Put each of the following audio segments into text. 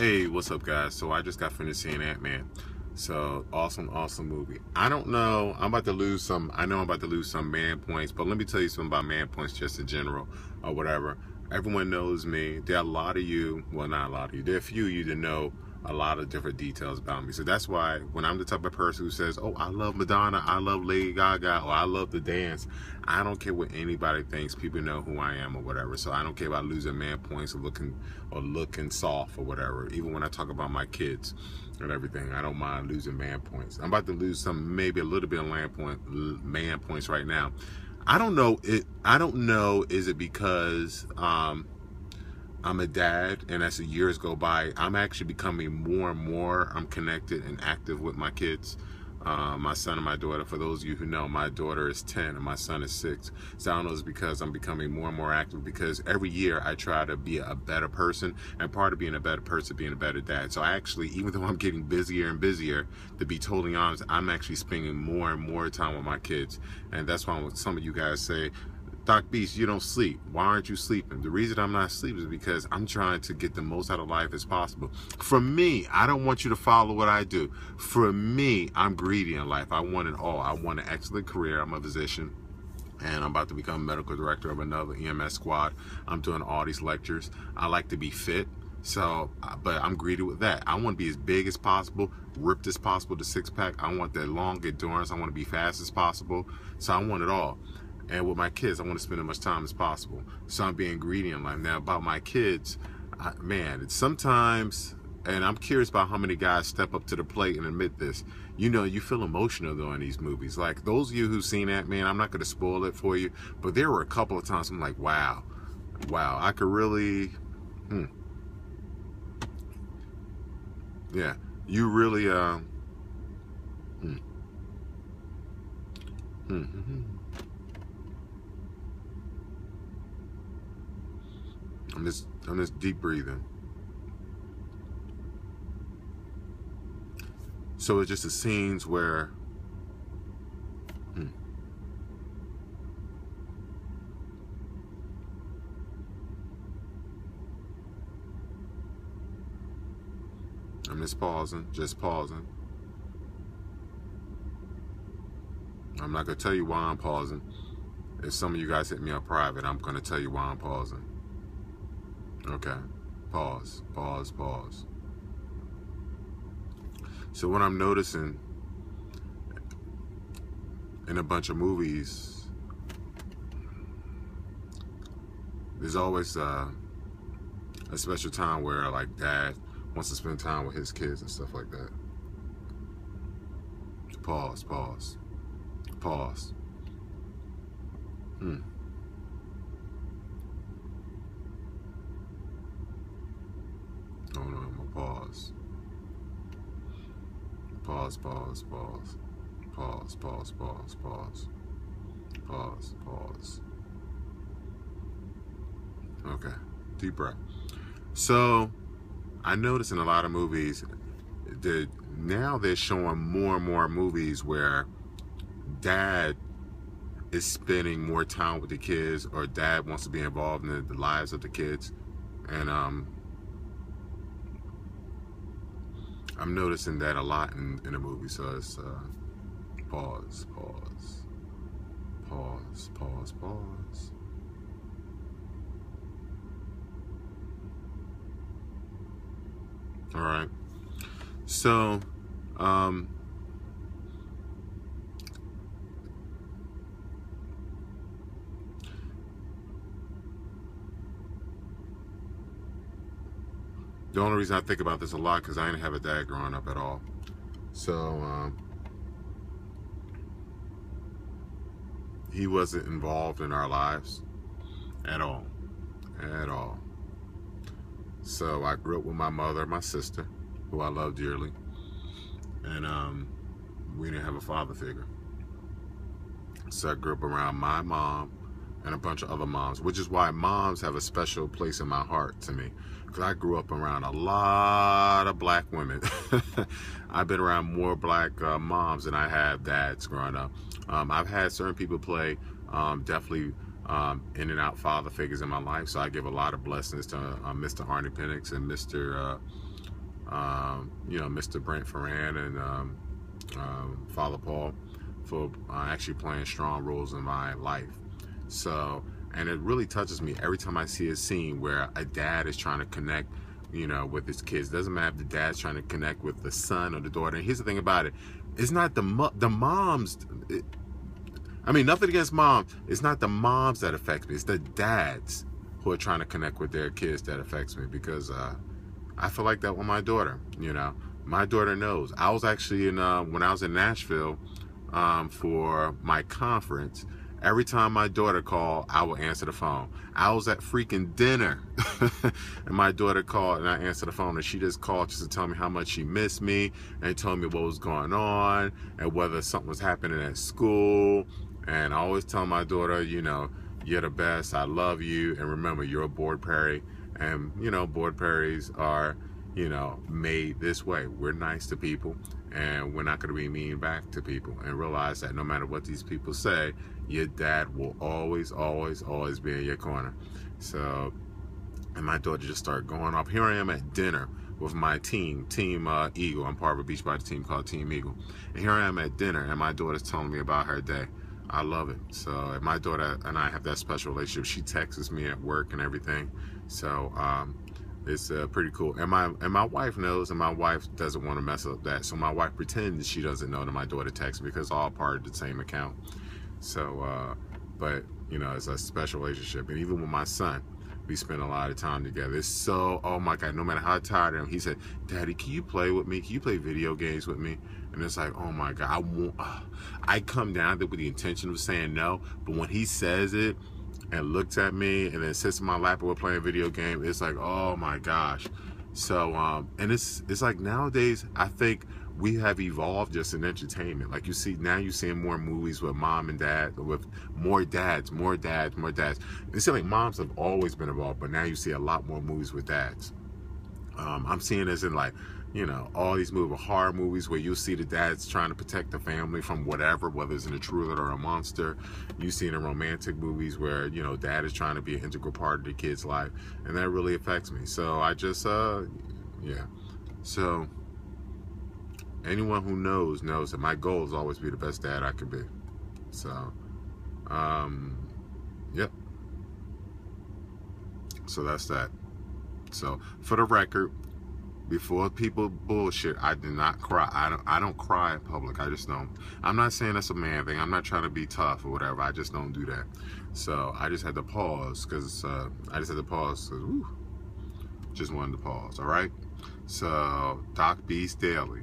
Hey, what's up, guys? So I just got finished seeing Ant-Man. So awesome movie. I don't know. I'm about to lose some. I know I'm about to lose some man points, but let me tell you something about man points just in general or whatever. Everyone knows me. There are a lot of you. Well, not a lot of you. There are a few of you that know a lot of different details about me. So that's why when I'm the type of person who says, "Oh, I love Madonna, I love Lady Gaga, or I love the dance," I don't care what anybody thinks. People know who I am or whatever. So I don't care about losing man points or looking soft or whatever. Even when I talk about my kids and everything, I don't mind losing man points. I'm about to lose some, maybe a little bit of man points right now. I don't know. I don't know. Is it because I'm a dad, and as the years go by, I'm actually becoming more and more I'm connected and active with my kids, my son and my daughter. For those of you who know, my daughter is 10 and my son is 6. So I don't know, it's because I'm becoming more and more active, because every year I try to be a better person, and part of being a better person, being a better dad. So I actually, even though I'm getting busier and busier, to be totally honest, I'm actually spending more and more time with my kids. And that's why some of you guys say, "Doc Beast, you don't sleep. Why aren't you sleeping?" The reason I'm not sleeping is because I'm trying to get the most out of life as possible. For me, I don't want you to follow what I do. For me, I'm greedy in life. I want it all. I want an excellent career. I'm a physician, and I'm about to become medical director of another EMS squad. I'm doing all these lectures. I like to be fit. So, but I'm greedy with that. I want to be as big as possible, ripped as possible, the six-pack. I want that long endurance. I want to be fast as possible. So I want it all. And with my kids, I want to spend as much time as possible. So I'm being greedy in life. Now, about my kids, man, it's sometimes, and I'm curious about how many guys step up to the plate and admit this. You know, you feel emotional, though, in these movies. Like, those of you who've seen that, man, I'm not going to spoil it for you, but there were a couple of times I'm like, wow, I could really, yeah, you really, I'm just deep breathing. So it's just the scenes where I'm just pausing. I'm not gonna tell you why I'm pausing. If some of you guys hit me up private, I'm gonna tell you why I'm pausing. Okay, pause. So what I'm noticing in a bunch of movies, there's always a special time where, like, dad wants to spend time with his kids and stuff like that. Pause. Oh no, I'm gonna pause. Pause. Okay, deep breath. So I notice in a lot of movies that now they're showing more and more movies where dad is spending more time with the kids, or dad wants to be involved in the lives of the kids. And I'm noticing that a lot in the movie. So it's pause. All right. So the only reason I think about this a lot, because I didn't have a dad growing up at all. So he wasn't involved in our lives at all. So I grew up with my mother, my sister, who I love dearly, and we didn't have a father figure. So I grew up around my mom and a bunch of other moms, which is why moms have a special place in my heart to me, because I grew up around a lot of black women. I've been around more black moms than I have dads growing up. I've had certain people play definitely in and out father figures in my life, so I give a lot of blessings to Mr. Arnie Penix and Mr. you know, Mr. Brent Ferran and Father Paul for actually playing strong roles in my life. So, and it really touches me every time I see a scene where a dad is trying to connect, you know, with his kids. It doesn't matter if the dad's trying to connect with the son or the daughter. And here's the thing about it. It's not the moms. I mean, nothing against mom. It's not the moms that affects me. It's the dads who are trying to connect with their kids that affects me, because I feel like that with my daughter. You know, my daughter knows. I was actually in when I was in Nashville for my conference. Every time my daughter called, I would answer the phone. I was at freaking dinner and my daughter called and I answered the phone, and she just called just to tell me how much she missed me and told me what was going on and whether something was happening at school. And I always tell my daughter, you know, you're the best, I love you, and remember, you're a Board Perry. And, you know, Board Perrys are, you know, made this way. We're nice to people, and we're not going to be mean back to people. And realize that no matter what these people say, your dad will always, always, always be in your corner. So, and my daughter just started going off. Here I am at dinner with my team Eagle. I'm part of a Beachbody team called Team Eagle. And here I am at dinner, and my daughter's telling me about her day. I love it. So my daughter and I have that special relationship. She texts me at work and everything. So it's pretty cool. And my wife knows, and my wife doesn't want to mess up that. So my wife pretends she doesn't know that my daughter texts me, because it's all part of the same account. So, but you know, it's a special relationship. And even with my son, we spend a lot of time together. It's so, oh my God, no matter how tired I am, he said, Daddy, can you play with me? Can you play video games with me? And it's like, oh my God, I come down there with the intention of saying no, but when he says it and looks at me and then sits in my lap and we're playing a video game, it's like, oh my gosh. So, and it's like nowadays, I think we have evolved just in entertainment. Like you see, now you're seeing more movies with mom and dad, with more dads. It seems like moms have always been involved, but now you see a lot more movies with dads. I'm seeing this in, like, you know, all these horror movies where you'll see the dads trying to protect the family from whatever, whether it's an intruder or a monster. You see it in romantic movies where, you know, dad is trying to be an integral part of the kid's life, and that really affects me. So I just, yeah. So anyone who knows that my goal is always to be the best dad I can be. So, yep. So that's that. So for the record, before people bullshit, I do not cry. I don't cry in public. I just don't. I'm not saying that's a man thing. I'm not trying to be tough or whatever. I just don't do that. So I just had to pause because just wanted to pause. All right. So Doc Beast Daily,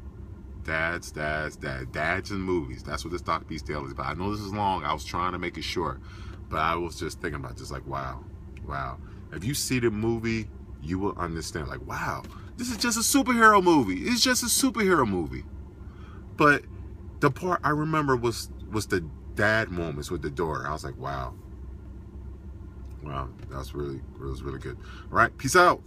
dads in movies. That's what this Doc Beast Daily is about. I know this is long. I was trying to make it short, but I was just thinking about just like, wow. If you see the movie, you will understand. Like, wow. This is just a superhero movie. It's just a superhero movie. But the part I remember was the dad moments with the daughter. I was like, wow. Wow, that was really good. All right, peace out.